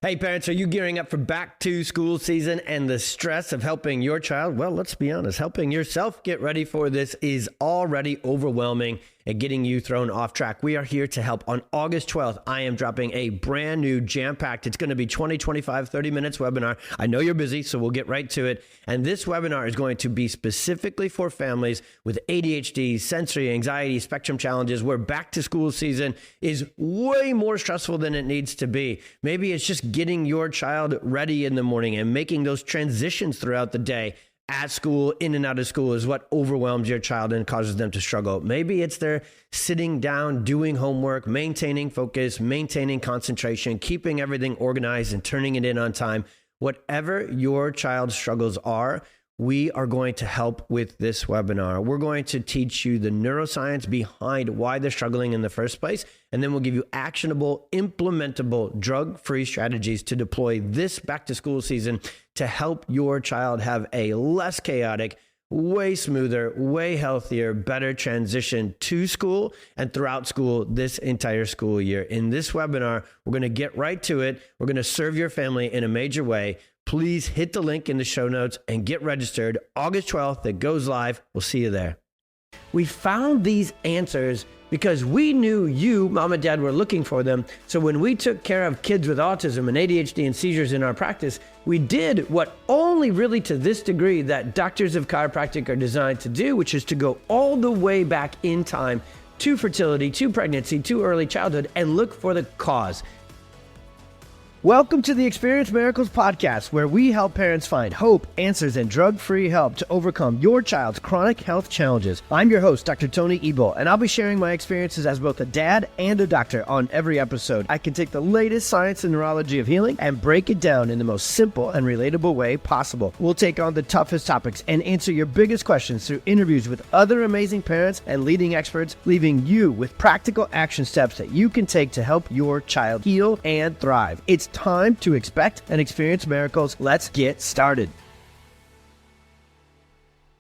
Hey parents, are you gearing up for back to school season and the stress of helping your child? Well, let's be honest, helping yourself get ready for this is already overwhelming and getting you thrown off track. We are here to help. On August 12th, I am dropping a brand new jam-packed, it's going to be 20, 25, 30 minutes webinar. I know you're busy, so we'll get right to it. And this webinar is going to be specifically for families with ADHD, sensory anxiety, spectrum challenges, where back to school season is way more stressful than it needs to be. Maybe it's just getting your child ready in the morning and making those transitions throughout the day. At school, in and out of school is what overwhelms your child and causes them to struggle. Maybe it's their sitting down, doing homework, maintaining focus, maintaining concentration, keeping everything organized and turning it in on time. Whatever your child's struggles are, we are going to help with this webinar. We're going to teach you the neuroscience behind why they're struggling in the first place, and then we'll give you actionable, implementable, drug-free strategies to deploy this back-to-school season to help your child have a less chaotic, way smoother, way healthier, better transition to school and throughout school this entire school year. In this webinar, we're going to get right to it. We're going to serve your family in a major way. Please hit the link in the show notes and get registered. August 12th, it goes live. We'll see you there. We found these answers because we knew you, mom and dad, were looking for them. So when we took care of kids with autism and ADHD and seizures in our practice, we did what only really to this degree that doctors of chiropractic are designed to do, which is to go all the way back in time to fertility, to pregnancy, to early childhood, and look for the cause. Welcome to the Experience Miracles podcast, where we help parents find hope, answers, and drug-free help to overcome your child's chronic health challenges. I'm your host, Dr. Tony Ebel, and I'll be sharing my experiences as both a dad and a doctor on every episode. I can take the latest science and neurology of healing and break it down in the most simple and relatable way possible. We'll take on the toughest topics and answer your biggest questions through interviews with other amazing parents and leading experts, leaving you with practical action steps that you can take to help your child heal and thrive. It's time to expect and experience miracles. Let's get started.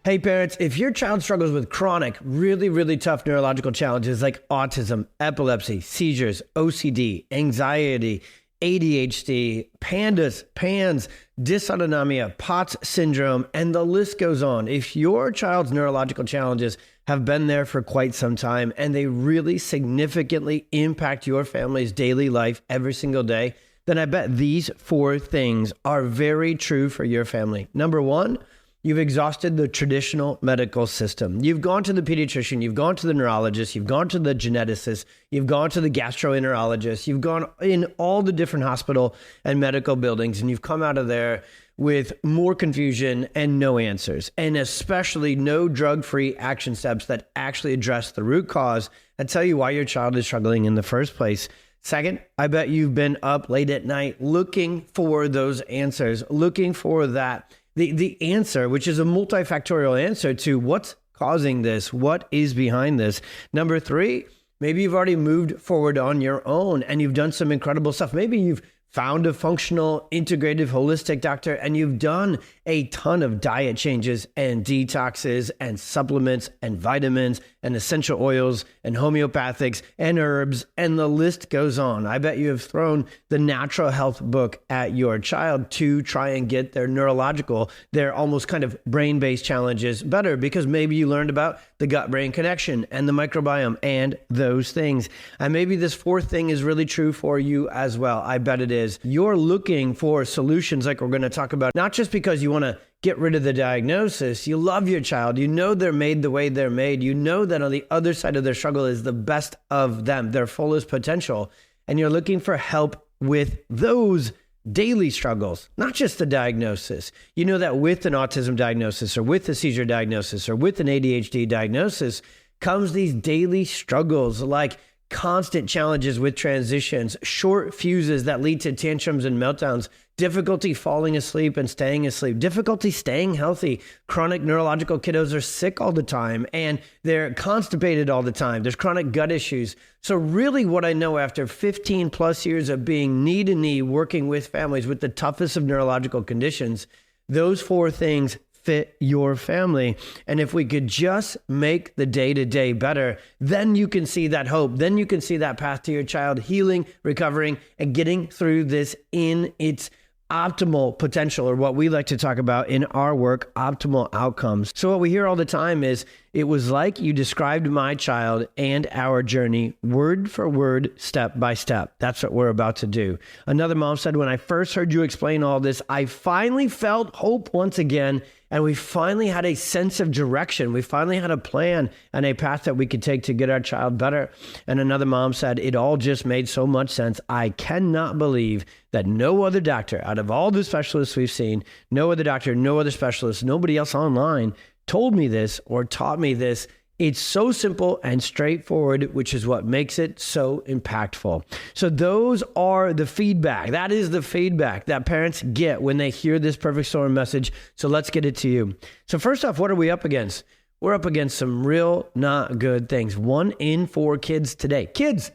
Hey parents, if your child struggles with chronic, really tough neurological challenges like autism, epilepsy, seizures, OCD, anxiety, ADHD, PANS, dysautonomia, POTS syndrome, and the list goes on. If your child's neurological challenges have been there for quite some time and they really significantly impact your family's daily life every single day, then I bet these 4 things are very true for your family. Number 1, you've exhausted the traditional medical system. You've gone to the pediatrician, you've gone to the neurologist, you've gone to the geneticist, you've gone to the gastroenterologist, you've gone in all the different hospital and medical buildings, and you've come out of there with more confusion and no answers, and especially no drug-free action steps that actually address the root cause and tell you why your child is struggling in the first place. Second, I bet you've been up late at night looking for those answers, looking for the answer, which is a multifactorial answer to what's causing this, what is behind this. Number 3, maybe you've already moved forward on your own and you've done some incredible stuff. Maybe you've found a functional, integrative, holistic doctor, and you've done a ton of diet changes and detoxes and supplements and vitamins and essential oils and homeopathics and herbs, and the list goes on. I bet you have thrown the natural health book at your child to try and get their neurological, their almost kind of brain-based challenges better, because maybe you learned about the gut-brain connection and the microbiome and those things. And maybe this 4th thing is really true for you as well. I bet it is. You're looking for solutions like we're going to talk about, not just because you want to get rid of the diagnosis. You love your child. You know they're made the way they're made. You know that on the other side of their struggle is the best of them, their fullest potential. And you're looking for help with those daily struggles, not just the diagnosis. You know that with an autism diagnosis or with a seizure diagnosis or with an ADHD diagnosis comes these daily struggles like constant challenges with transitions, short fuses that lead to tantrums and meltdowns, difficulty falling asleep and staying asleep, difficulty staying healthy. Chronic neurological kiddos are sick all the time and they're constipated all the time. There's chronic gut issues. So really what I know after 15 plus years of being knee to knee working with families with the toughest of neurological conditions, those 4 things fit your family. And if we could just make the day-to-day better, then you can see that hope. Then you can see that path to your child healing, recovering, and getting through this in its optimal potential, or what we like to talk about in our work, optimal outcomes. So what we hear all the time is, it was like you described my child and our journey word for word, step by step. That's what we're about to do. Another mom said, when I first heard you explain all this, I finally felt hope once again. And we finally had a sense of direction. We finally had a plan and a path that we could take to get our child better. And another mom said, it all just made so much sense. I cannot believe that no other doctor, out of all the specialists we've seen, no other doctor, no other specialist, nobody else online told me this or taught me this. It's so simple and straightforward, which is what makes it so impactful. So those are the feedback. That is the feedback that parents get when they hear this Perfect Storm message. So let's get it to you. So first off, what are we up against? We're up against some real not good things. 1 in 4 kids today. Kids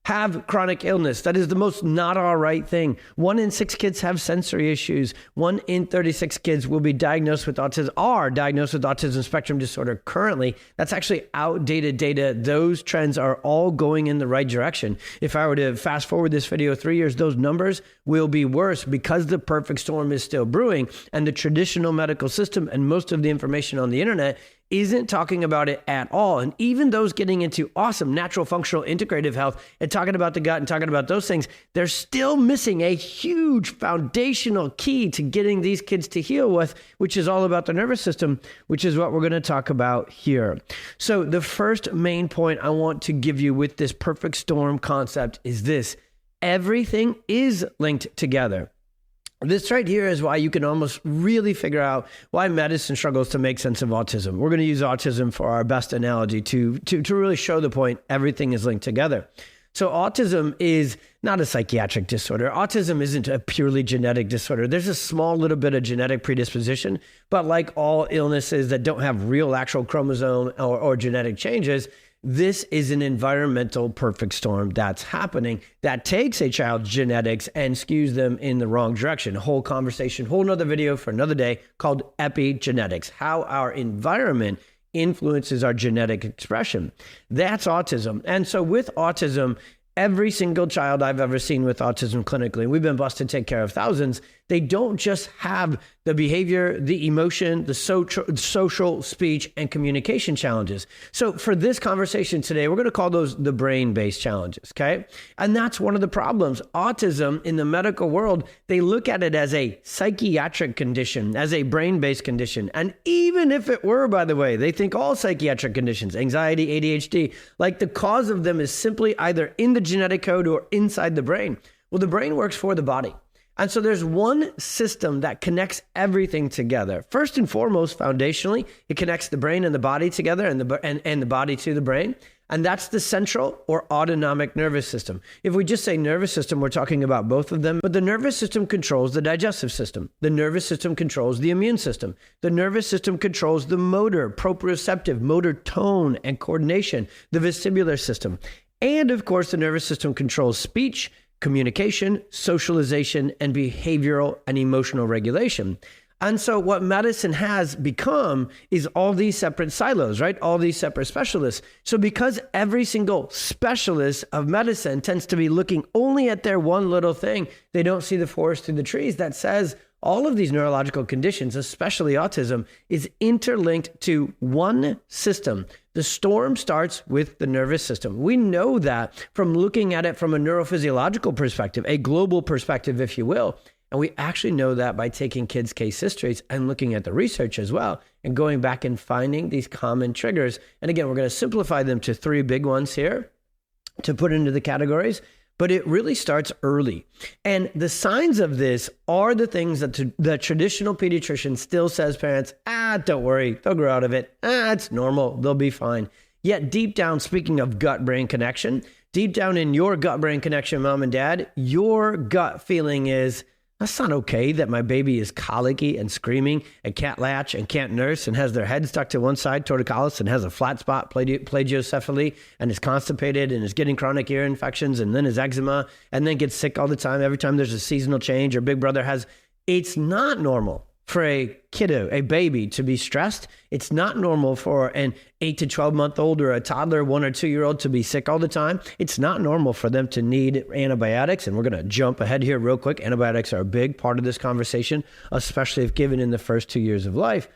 have chronic illness. That is the most not all right thing. 1 in 6 kids have sensory issues. 1 in 36 kids will be diagnosed with autism, are diagnosed with autism spectrum disorder currently. That's actually outdated data. Those trends are all going in the right direction. If I were to fast forward this video 3 years, those numbers will be worse because the perfect storm is still brewing, and the traditional medical system and most of the information on the internet isn't talking about it at all. And even those getting into awesome natural functional integrative health and talking about the gut and talking about those things, they're still missing a huge foundational key to getting these kids to heal with, which is all about the nervous system, which is what we're going to talk about here. So the first main point I want to give you with this perfect storm concept is this: everything is linked together. This right here is why you can almost really figure out why medicine struggles to make sense of autism. We're going to use autism for our best analogy to really show the point everything is linked together. So autism is not a psychiatric disorder. Autism isn't a purely genetic disorder. There's a small little bit of genetic predisposition, but like all illnesses that don't have real actual chromosome or genetic changes, this is an environmental perfect storm that's happening that takes a child's genetics and skews them in the wrong direction. Whole conversation, whole nother video for another day called epigenetics, how our environment influences our genetic expression. That's autism. And so with autism, every single child I've ever seen with autism clinically, and we've been blessed to take care of thousands, they don't just have the behavior, the emotion, the social, speech, and communication challenges. So for this conversation today, we're going to call those the brain-based challenges, okay? And that's one of the problems. Autism in the medical world, they look at it as a psychiatric condition, as a brain-based condition. And even if it were, by the way, they think all psychiatric conditions, anxiety, ADHD, like the cause of them is simply either in the genetic code or inside the brain. Well, the brain works for the body. And so there's one system that connects everything together. First and foremost, foundationally, it connects the brain and the body together and the body to the brain. And that's the central or autonomic nervous system. If we just say nervous system, we're talking about both of them. But the nervous system controls the digestive system. The nervous system controls the immune system. The nervous system controls the motor, proprioceptive, motor tone and coordination, the vestibular system. And of course, the nervous system controls speech, communication, socialization, and behavioral and emotional regulation. And so what medicine has become is all these separate silos, right? All these separate specialists. So because every single specialist of medicine tends to be looking only at their one little thing, they don't see the forest through the trees that says all of these neurological conditions, especially autism, is interlinked to one system. The storm starts with the nervous system. We know that from looking at it from a neurophysiological perspective, a global perspective, if you will. And we actually know that by taking kids' case histories and looking at the research as well and going back and finding these common triggers. And again, we're going to simplify them to 3 big ones here to put into the categories. But it really starts early. And the signs of this are the things that the traditional pediatrician still says, parents, don't worry, they'll grow out of it. It's normal, they'll be fine. Yet deep down, speaking of gut-brain connection, deep down in your gut-brain connection, mom and dad, your gut feeling is, that's not okay that my baby is colicky and screaming and can't latch and can't nurse and has their head stuck to one side, torticollis, and has a flat spot, plagiocephaly, and is constipated and is getting chronic ear infections and then is eczema and then gets sick all the time every time there's a seasonal change or big brother has. It's not normal. for a kiddo, a baby, to be stressed. It's not normal for an 8 to 12-month-old or a toddler, 1 or 2-year-old to be sick all the time. It's not normal for them to need antibiotics. And we're going to jump ahead here real quick. Antibiotics are a big part of this conversation, especially if given in the first 2 years of life.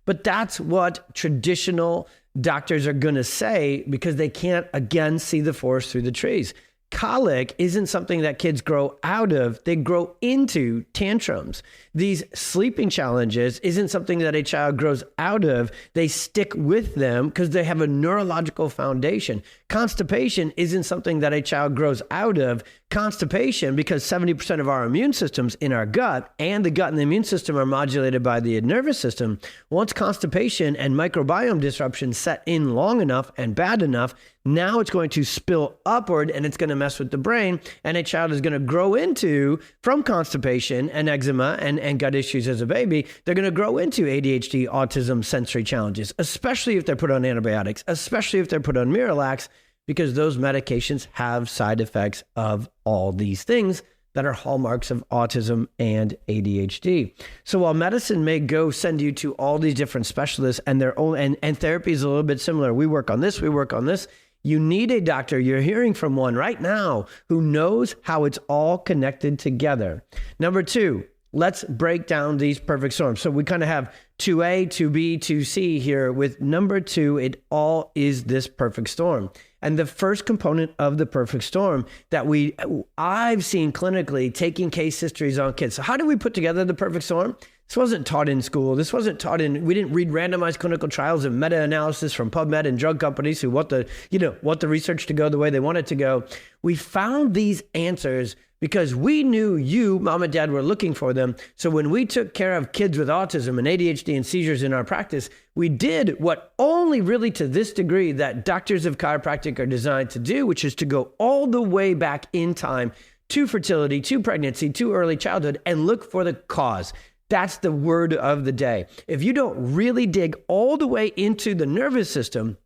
But that's what traditional doctors are going to say because they can't, again, see the forest through the trees. Colic isn't something that kids grow out of, they grow into tantrums. These sleeping challenges isn't something that a child grows out of, they stick with them because they have a neurological foundation. Constipation isn't something that a child grows out of. Constipation, because 70% of our immune system's in our gut, and the gut and the immune system are modulated by the nervous system. Once constipation and microbiome disruption set in long enough and bad enough, now it's going to spill upward and it's going to mess with the brain, and a child is going to grow into, from constipation and eczema and gut issues as a baby, they're going to grow into ADHD, autism, sensory challenges, especially if they're put on antibiotics, especially if they're put on Miralax, because those medications have side effects of all these things that are hallmarks of autism and ADHD. So while medicine may go send you to all these different specialists and their own, and therapy is a little bit similar. We work on this, you need a doctor, you're hearing from one right now, who knows how it's all connected together. Number 2, let's break down these perfect storms. So we kind of have 2A, 2B, 2C here. With number 2, it all is this perfect storm. And the first component of the perfect storm that I've seen clinically, taking case histories on kids. So how do we put together the perfect storm? This wasn't taught in school. We didn't read randomized clinical trials and meta-analysis from PubMed and drug companies who want the research to go the way they want it to go. We found these answers because we knew you, mom and dad, were looking for them. So when we took care of kids with autism and ADHD and seizures in our practice, we did what only really to this degree that doctors of chiropractic are designed to do, which is to go all the way back in time to fertility, to pregnancy, to early childhood, and look for the cause. That's the word of the day. If you don't really dig all the way into the nervous system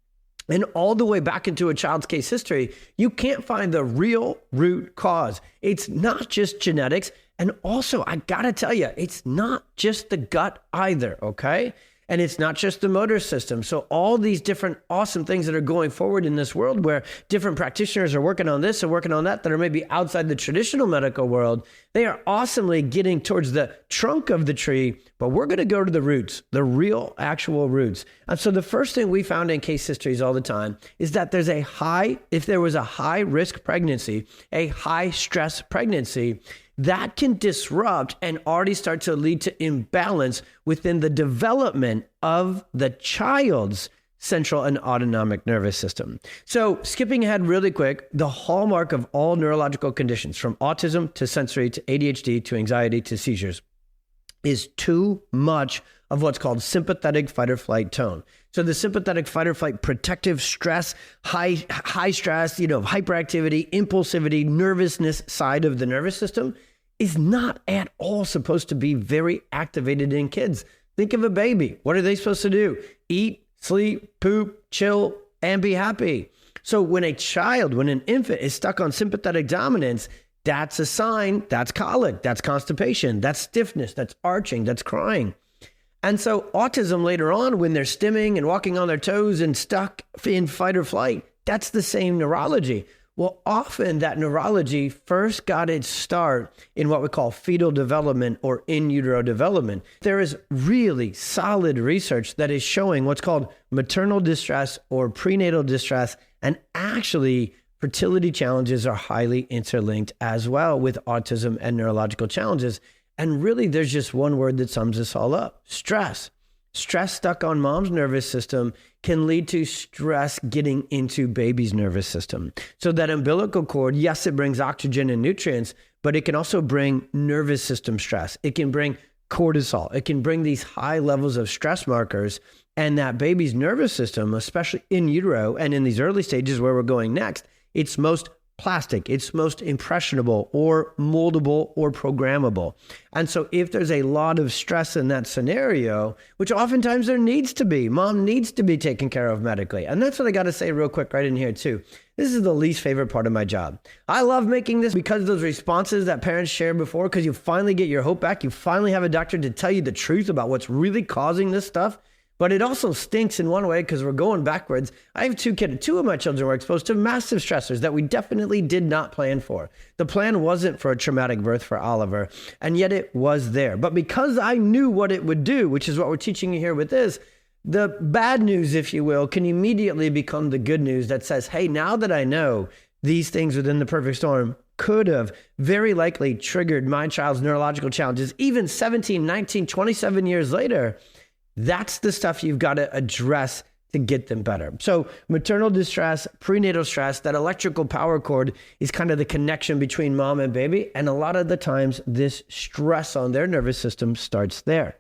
and all the way back into a child's case history, you can't find the real root cause. It's not just genetics. And also, I gotta tell you, it's not just the gut either, okay? And it's not just the motor system. So all these different awesome things that are going forward in this world where different practitioners are working on this and working on that are maybe outside the traditional medical world, they are awesomely getting towards the trunk of the tree, but we're going to go to the roots, the real actual roots. And so the first thing we found in case histories all the time is that if there was a high risk pregnancy, a high stress pregnancy, that can disrupt and already start to lead to imbalance within the development of the child's central and autonomic nervous system. So skipping ahead really quick, the hallmark of all neurological conditions, from autism to sensory to ADHD to anxiety to seizures, is too much of what's called sympathetic fight or flight tone. So the sympathetic fight or flight, protective stress, high stress, hyperactivity, impulsivity, nervousness side of the nervous system is not at all supposed to be very activated in kids. Think of a baby. What are they supposed to do? Eat, sleep, poop, chill, and be happy. So when an infant is stuck on sympathetic dominance, that's a sign, that's colic, that's constipation, that's stiffness, that's arching, that's crying. And so autism later on, when they're stimming and walking on their toes and stuck in fight or flight, that's the same neurology. Well, often that neurology first got its start in what we call fetal development or in utero development. There is really solid research that is showing what's called maternal distress or prenatal distress, and actually fertility challenges are highly interlinked as well with autism and neurological challenges. And really, there's just one word that sums this all up: stress. Stress stuck on mom's nervous system can lead to stress getting into baby's nervous system. So that umbilical cord, yes, it brings oxygen and nutrients, but it can also bring nervous system stress. It can bring cortisol. It can bring these high levels of stress markers, and that baby's nervous system, especially in utero and in these early stages where we're going next, it's most plastic. It's most impressionable or moldable or programmable. And so if there's a lot of stress in that scenario, which oftentimes there needs to be, mom needs to be taken care of medically. And that's what I got to say real quick right in here too. This is the least favorite part of my job. I love making this because of those responses that parents shared before, because you finally get your hope back. You finally have a doctor to tell you the truth about what's really causing this stuff. But it also stinks in one way because we're going backwards. I have two kids. Two of my children were exposed to massive stressors that we definitely did not plan for. The plan wasn't for a traumatic birth for Oliver, and yet it was there. But because I knew what it would do, which is what we're teaching you here with this, the bad news, if you will, can immediately become the good news that says, hey, now that I know these things within the perfect storm could have very likely triggered my child's neurological challenges, even 17, 19, 27 years later, that's the stuff you've got to address to get them better. So maternal distress, prenatal stress, that electrical power cord is kind of the connection between mom and baby. And a lot of the times this stress on their nervous system starts there.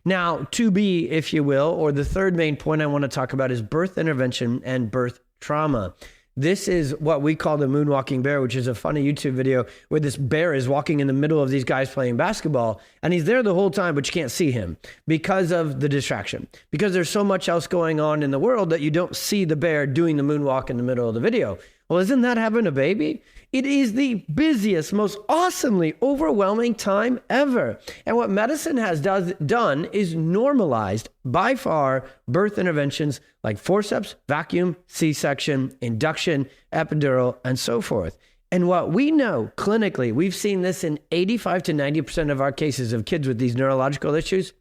Now, 2B, if you will, or the third main point I want to talk about is birth intervention and birth trauma. This is what we call the moonwalking bear, which is a funny YouTube video where this bear is walking in the middle of these guys playing basketball, and he's there the whole time, but you can't see him because of the distraction, because there's so much else going on in the world that you don't see the bear doing the moonwalk in the middle of the video. Well, isn't that having a baby? It is the busiest, most awesomely overwhelming time ever. And what medicine has done is normalized by far birth interventions like forceps, vacuum, C-section, induction, epidural, and so forth. And what we know clinically, we've seen this in 85 to 90% of our cases of kids with these neurological issues,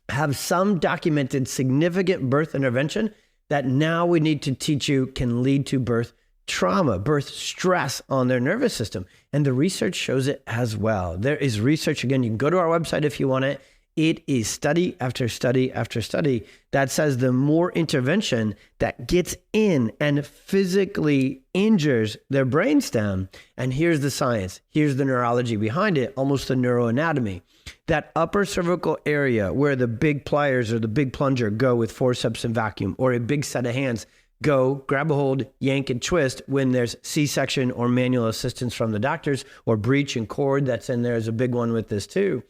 have some documented significant birth intervention that now we need to teach you can lead to birth trauma, birth stress on their nervous system. And the research shows it as well. There is research, again, you can go to our website if you want it. It is study after study after study that says the more intervention that gets in and physically injures their brainstem, and here's the science, here's the neurology behind it, almost the neuroanatomy. That upper cervical area where the big pliers or the big plunger go with forceps and vacuum, or a big set of hands go, grab a hold, yank and twist when there's C-section or manual assistance from the doctors, or breech and cord that's in there is a big one with this too.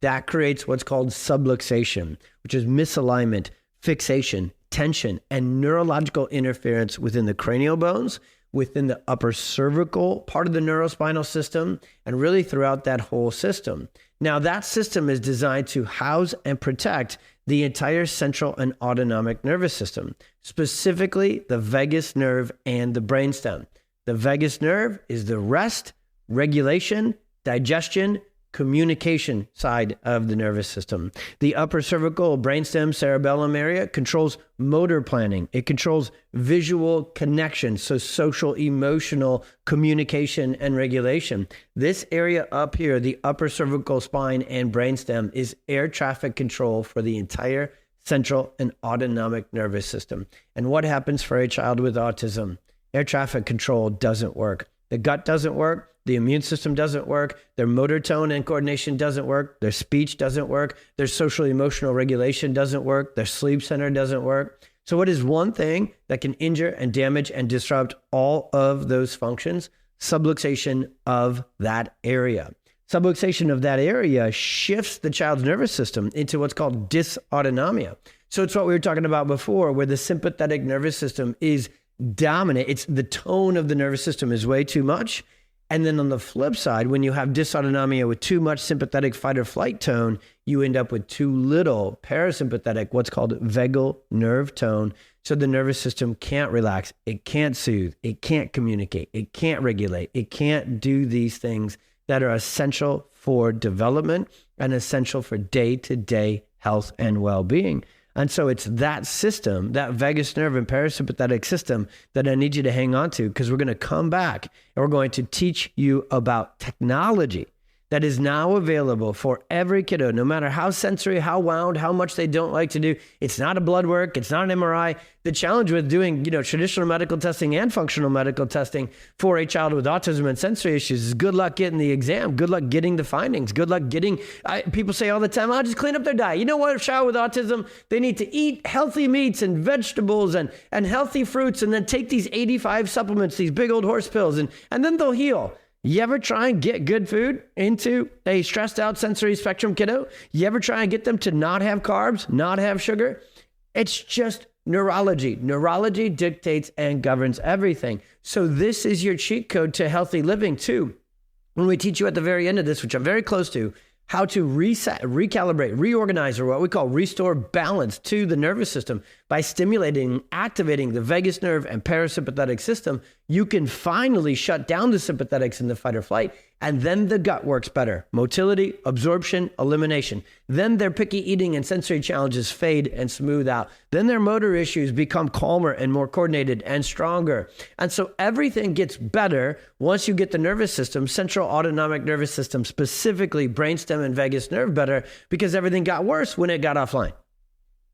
That creates what's called subluxation, which is misalignment, fixation, tension, and neurological interference within the cranial bones, within the upper cervical part of the neurospinal system, and really throughout that whole system. Now, that system is designed to house and protect the entire central and autonomic nervous system, specifically the vagus nerve and the brainstem. The vagus nerve is the rest, regulation, digestion, communication side of the nervous system. The upper cervical brainstem cerebellum area controls motor planning. It controls visual connection, so social, emotional communication and regulation. This area up here, the upper cervical spine and brainstem, is air traffic control for the entire central and autonomic nervous system. And what happens for a child with autism? Air traffic control doesn't work. The gut doesn't work. The immune system doesn't work. Their motor tone and coordination doesn't work. Their speech doesn't work. Their social emotional regulation doesn't work. Their sleep center doesn't work. So what is one thing that can injure and damage and disrupt all of those functions? Subluxation of that area. Subluxation of that area shifts the child's nervous system into what's called dysautonomia. So it's what we were talking about before, where the sympathetic nervous system is dominant. It's the tone of the nervous system is way too much. And then on the flip side, when you have dysautonomia with too much sympathetic fight or flight tone, you end up with too little parasympathetic, what's called vagal nerve tone. So the nervous system can't relax. It can't soothe. It can't communicate. It can't regulate. It can't do these things that are essential for development and essential for day-to-day health and well-being. And so it's that system, that vagus nerve and parasympathetic system, that I need you to hang on to, because we're going to come back and we're going to teach you about technology that is now available for every kiddo, no matter how sensory, how wound, how much they don't like to do. It's not a blood work. It's not an MRI. The challenge with doing, traditional medical testing and functional medical testing for a child with autism and sensory issues is good luck getting the exam. Good luck getting the findings. Good luck getting, people say all the time, I'll just clean up their diet. You know what, a child with autism, they need to eat healthy meats and vegetables and healthy fruits, and then take these 85 supplements, these big old horse pills, and then they'll heal. You ever try and get good food into a stressed out sensory spectrum kiddo? You ever try and get them to not have carbs, not have sugar? It's just neurology. Neurology dictates and governs everything. So this is your cheat code to healthy living too. When we teach you at the very end of this, which I'm very close to, how to reset, recalibrate, reorganize, or what we call restore balance to the nervous system by stimulating, activating the vagus nerve and parasympathetic system, you can finally shut down the sympathetics in the fight or flight, and then the gut works better. Motility, absorption, elimination. Then their picky eating and sensory challenges fade and smooth out. Then their motor issues become calmer and more coordinated and stronger. And so everything gets better once you get the nervous system, central autonomic nervous system, specifically brainstem and vagus nerve better, because everything got worse when it got offline.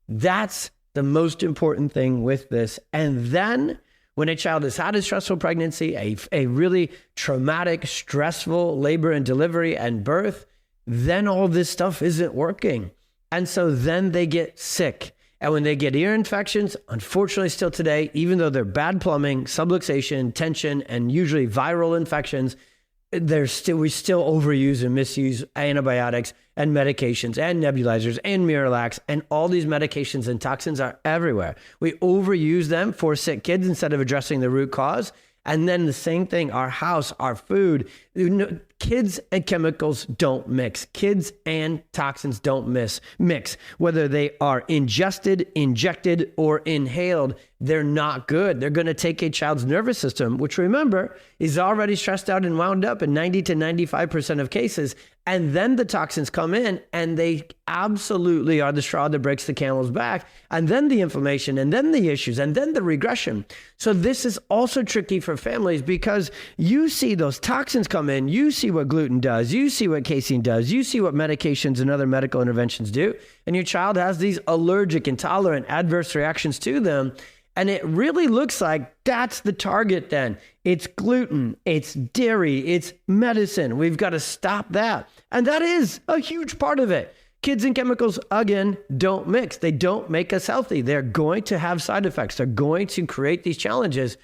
That's the most important thing with this. And then when a child has had a stressful pregnancy, a really traumatic, stressful labor and delivery and birth, then all this stuff isn't working. And so then they get sick. And when they get ear infections, unfortunately still today, even though they're bad plumbing, subluxation, tension, and usually viral infections, we still overuse and misuse antibiotics and medications and nebulizers and Miralax, and all these medications and toxins are everywhere. We overuse them for sick kids instead of addressing the root cause. And then the same thing, our house, our food, kids and chemicals don't mix. Kids and toxins don't mix. Whether they are ingested, injected, or inhaled, they're not good. They're going to take a child's nervous system, which remember is already stressed out and wound up in 90 to 95% of cases. And then the toxins come in and they absolutely are the straw that breaks the camel's back. And then the inflammation, and then the issues, and then the regression. So this is also tricky for families because you see those toxins come in, you see what gluten does, you see what casein does, you see what medications and other medical interventions do, and your child has these allergic, intolerant, adverse reactions to them. And it really looks like that's the target then. It's gluten, it's dairy, it's medicine. We've got to stop that. And that is a huge part of it. Kids and chemicals, again, don't mix. They don't make us healthy. They're going to have side effects. They're going to create these challenges.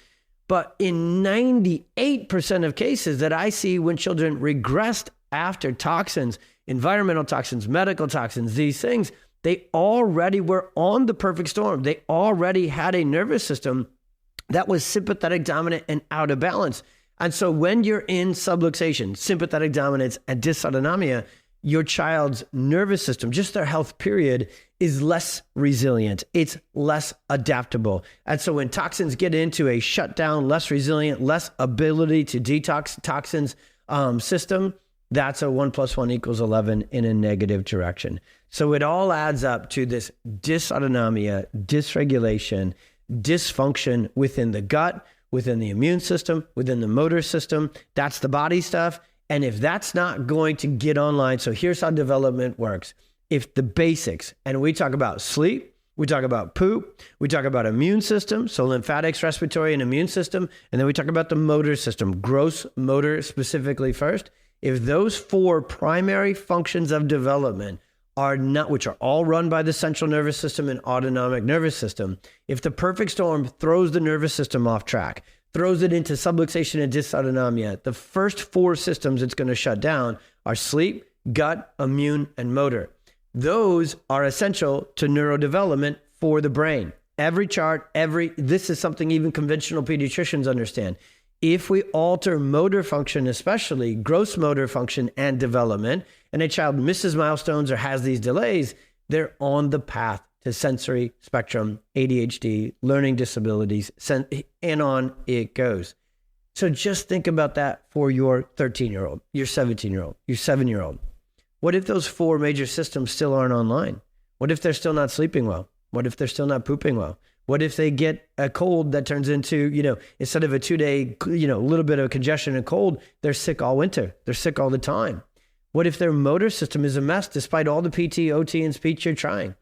But in 98% of cases that I see when children regressed after toxins, environmental toxins, medical toxins, these things, they already were on the perfect storm. They already had a nervous system that was sympathetic dominant and out of balance. And so when you're in subluxation, sympathetic dominance, and dysautonomia, your child's nervous system, just their health period, is less resilient. It's less adaptable. And so when toxins get into a shutdown, less resilient, less ability to detox toxins system, that's a 1 + 1 = 11 in a negative direction. So it all adds up to this dysautonomia, dysregulation, dysfunction within the gut, within the immune system, within the motor system. That's the body stuff. And if that's not going to get online, so here's how development works. If the basics, and we talk about sleep, we talk about poop, we talk about immune system, so lymphatics, respiratory, and immune system, and then we talk about the motor system, gross motor specifically first. If those 4 primary functions of development are not, which are all run by the central nervous system and autonomic nervous system, if the perfect storm throws the nervous system off track, throws it into subluxation and dysautonomia, the first 4 systems it's going to shut down are sleep, gut, immune, and motor. Those are essential to neurodevelopment for the brain. Every chart, this is something even conventional pediatricians understand. If we alter motor function, especially gross motor function and development, and a child misses milestones or has these delays, they're on the path to sensory spectrum, ADHD, learning disabilities, and on it goes. So just think about that for your 13-year-old, your 17-year-old, your 7-year-old. What if those 4 major systems still aren't online? What if they're still not sleeping well? What if they're still not pooping well? What if they get a cold that turns into, instead of a 2-day, little bit of congestion and cold, they're sick all winter. They're sick all the time. What if their motor system is a mess despite all the PT, OT, and speech you're trying?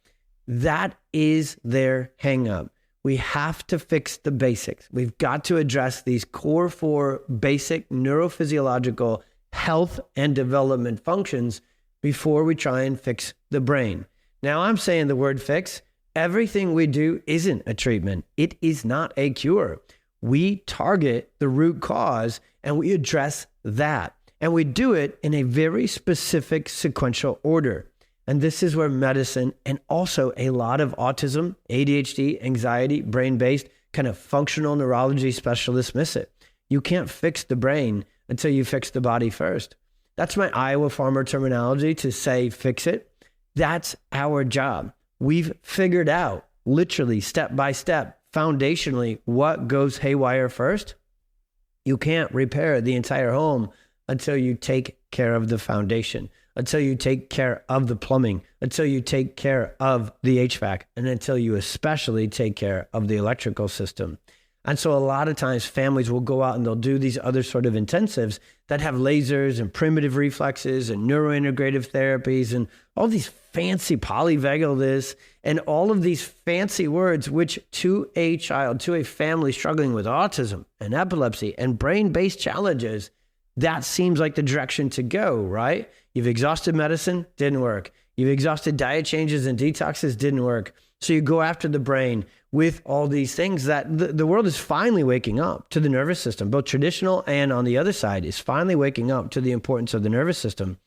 That is their hang up. We have to fix the basics. We've got to address these core 4 basic neurophysiological health and development functions before we try and fix the brain. Now, I'm saying the word fix. Everything we do isn't a treatment. It is not a cure. We target the root cause and we address that. And we do it in a very specific sequential order. And this is where medicine and also a lot of autism, ADHD, anxiety, brain-based kind of functional neurology specialists miss it. You can't fix the brain until you fix the body first. That's my Iowa farmer terminology to say fix it. That's our job. We've figured out literally step by step, foundationally, what goes haywire first. You can't repair the entire home until you take care of the foundation, until you take care of the plumbing, until you take care of the HVAC, and until you especially take care of the electrical system. And so a lot of times families will go out and they'll do these other sort of intensives that have lasers and primitive reflexes and neurointegrative therapies and all these fancy polyvagal this and all of these fancy words, which to a child, to a family struggling with autism and epilepsy and brain-based challenges, that seems like the direction to go, right? You've exhausted medicine, didn't work. You've exhausted diet changes and detoxes, didn't work. So you go after the brain with all these things that the world is finally waking up to the nervous system, both traditional and on the other side is finally waking up to the importance of the nervous system.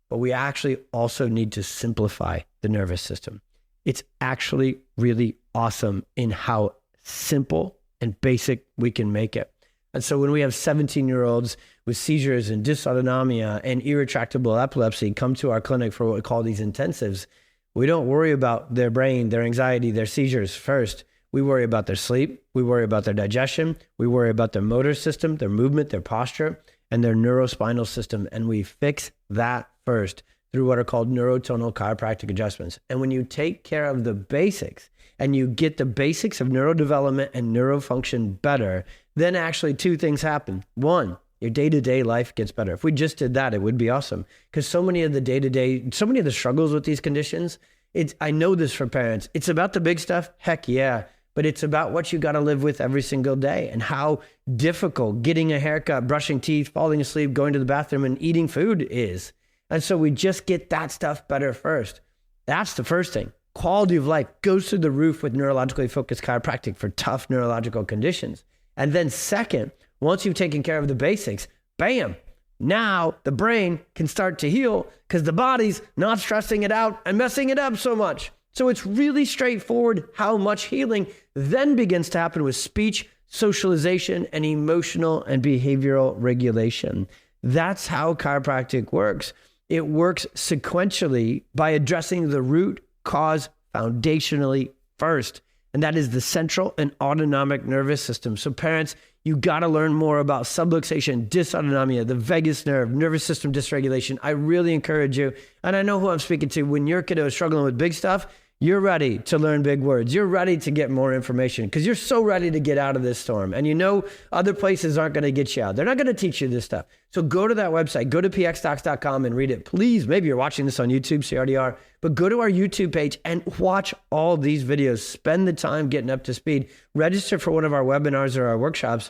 But we actually also need to simplify the nervous system. It's actually really awesome in how simple and basic we can make it. And so when we have 17-year-olds with seizures and dysautonomia and irretractable epilepsy come to our clinic for what we call these intensives, we don't worry about their brain, their anxiety, their seizures first. We worry about their sleep. We worry about their digestion. We worry about their motor system, their movement, their posture, and their neurospinal system. And we fix that first through what are called neurotonal chiropractic adjustments. And when you take care of the basics and you get the basics of neurodevelopment and neurofunction better, then actually 2 things happen. 1, your day-to-day life gets better. If we just did that, it would be awesome. Because so many of the struggles with these conditions, I know this for parents. It's about the big stuff, heck yeah, but it's about what you got to live with every single day and how difficult getting a haircut, brushing teeth, falling asleep, going to the bathroom, and eating food is. And so we just get that stuff better first. That's the first thing. Quality of life goes through the roof with neurologically focused chiropractic for tough neurological conditions. And then second, once you've taken care of the basics, bam, now the brain can start to heal because the body's not stressing it out and messing it up so much. So it's really straightforward how much healing then begins to happen with speech, socialization, and emotional and behavioral regulation. That's how chiropractic works. It works sequentially by addressing the root cause foundationally first. And that is the central and autonomic nervous system. So parents, you got to learn more about subluxation, dysautonomia, the vagus nerve, nervous system dysregulation. I really encourage you. And I know who I'm speaking to. When your kiddo is struggling with big stuff, you're ready to learn big words. You're ready to get more information because you're so ready to get out of this storm. And you know other places aren't going to get you out. They're not going to teach you this stuff. So go to that website, go to pxdocs.com and read it. Please, maybe you're watching this on YouTube, so you already are, but go to our YouTube page and watch all these videos. Spend the time getting up to speed. Register for one of our webinars or our workshops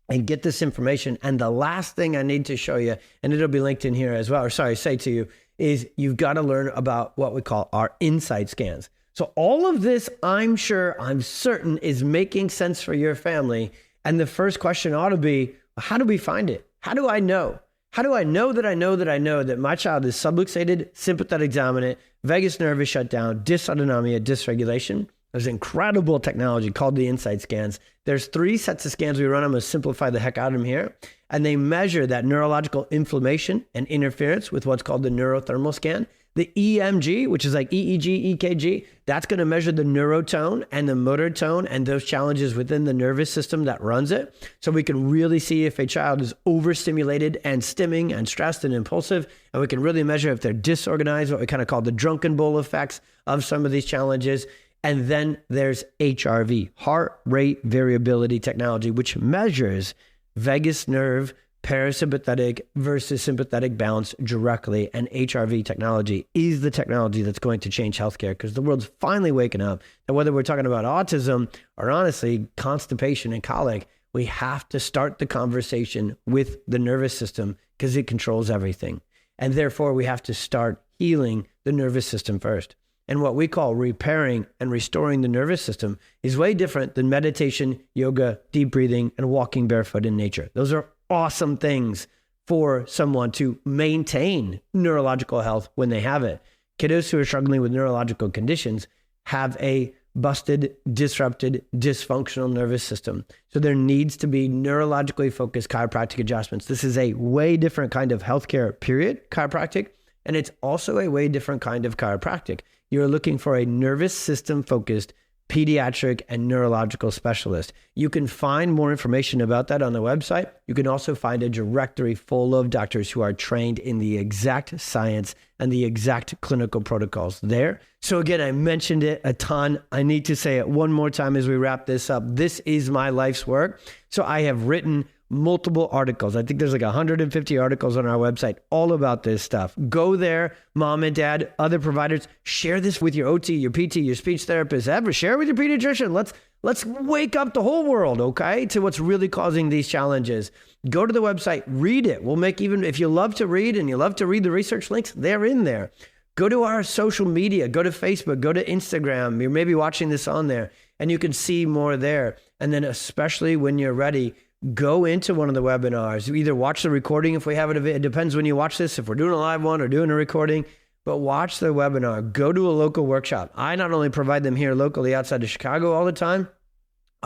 and get this information. And the last thing I need to show you, and it'll be linked in here as well, say to you, is you've got to learn about what we call our insight scans. So all of this, I'm certain is making sense for your family. And the first question ought to be, how do we find it? How do I know? How do I know that my child is subluxated, sympathetic dominant, vagus nerve is shut down, dysautonomia, dysregulation? There's incredible technology called the insight scans. There's 3 sets of scans we run. I'm going to simplify the heck out of them here. And they measure that neurological inflammation and interference with what's called the neurothermal scan. The EMG, which is like EEG, EKG, that's going to measure the neurotone and the motor tone and those challenges within the nervous system that runs it. So we can really see if a child is overstimulated and stimming and stressed and impulsive. And we can really measure if they're disorganized, what we kind of call the drunken bull effects of some of these challenges. And then there's HRV, heart rate variability technology, which measures vagus nerve parasympathetic versus sympathetic balance directly. And HRV technology is the technology that's going to change healthcare, because the world's finally waking up. And whether we're talking about autism or honestly constipation and colic, we have to start the conversation with the nervous system because it controls everything. And therefore, we have to start healing the nervous system first. And what we call repairing and restoring the nervous system is way different than meditation, yoga, deep breathing, and walking barefoot in nature. Those are awesome things for someone to maintain neurological health when they have it. Kiddos who are struggling with neurological conditions have a busted, disrupted, dysfunctional nervous system. So there needs to be neurologically focused chiropractic adjustments. This is a way different kind of healthcare, period, chiropractic. And it's also a way different kind of chiropractic. You're looking for a nervous system focused pediatric and neurological specialist. You can find more information about that on the website. You can also find a directory full of doctors who are trained in the exact science and the exact clinical protocols there. So again, I mentioned it a ton. I need to say it one more time as we wrap this up. This is my life's work. So I have written multiple articles. I think there's like 150 articles on our website all about this stuff. Go there, mom and dad, other providers, share this with your OT, your PT, your speech therapist, ever share it with your pediatrician. Let's wake up the whole world, okay, to what's really causing these challenges. Go to the website, read it. We'll make, even if you love to read and you love to read the research links, they're in there. Go to our social media, go to Facebook, go to Instagram. You're maybe watching this on there and you can see more there. And then especially when you're ready, go into one of the webinars. You either watch the recording if we have it. It depends when you watch this, if we're doing a live one or doing a recording, but watch the webinar. Go to a local workshop. I not only provide them here locally outside of Chicago all the time,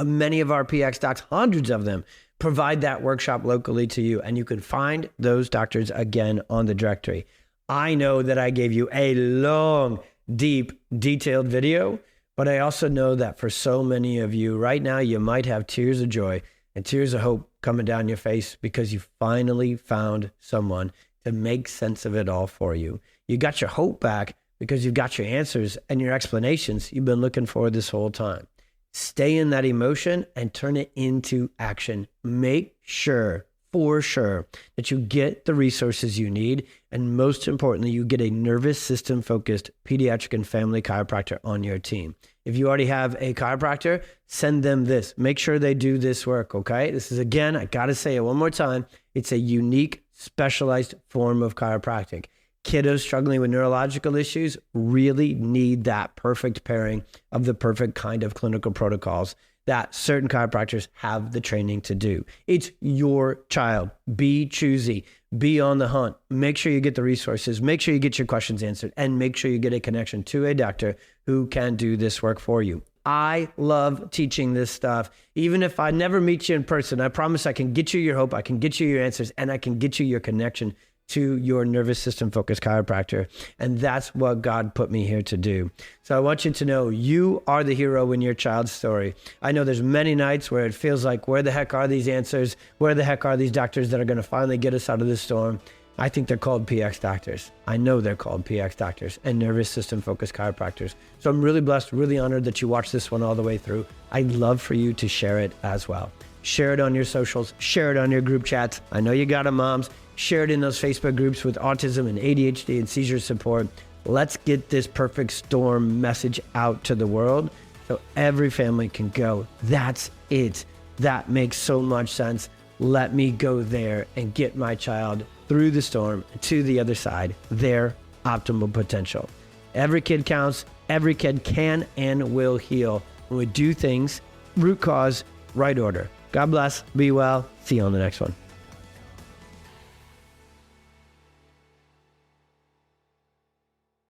many of our PX docs, hundreds of them, provide that workshop locally to you. And you can find those doctors again on the directory. I know that I gave you a long, deep, detailed video, but I also know that for so many of you right now, you might have tears of joy and tears of hope coming down your face because you finally found someone to make sense of it all for you. You got your hope back because you've got your answers and your explanations you've been looking for this whole time. Stay in that emotion and turn it into action. Make sure, for sure, that you get the resources you need. And most importantly, you get a nervous system focused pediatric and family chiropractor on your team. If you already have a chiropractor, send them this. Make sure they do this work, okay? This is, again, I got to say it one more time. It's a unique, specialized form of chiropractic. Kiddos struggling with neurological issues really need that perfect pairing of the perfect kind of clinical protocols that certain chiropractors have the training to do. It's your child. Be choosy. Be on the hunt. Make sure you get the resources. Make sure you get your questions answered. And make sure you get a connection to a doctor who can do this work for you. I love teaching this stuff. Even if I never meet you in person, I promise I can get you your hope, I can get you your answers, and I can get you your connection to your nervous system focused chiropractor. And that's what God put me here to do. So I want you to know you are the hero in your child's story. I know there's many nights where it feels like, where the heck are these answers? Where the heck are these doctors that are going to finally get us out of this storm? I think they're called PX doctors. I know they're called PX doctors and nervous system focused chiropractors. So I'm really blessed, really honored that you watched this one all the way through. I'd love for you to share it as well. Share it on your socials, share it on your group chats. I know you got them, moms. Share it in those Facebook groups with autism and ADHD and seizure support. Let's get this perfect storm message out to the world so every family can go, that's it. That makes so much sense. Let me go there and get my child through the storm to the other side, their optimal potential. Every kid counts. Every kid can and will heal when we do things root cause, right order. God bless. Be well. See you on the next one.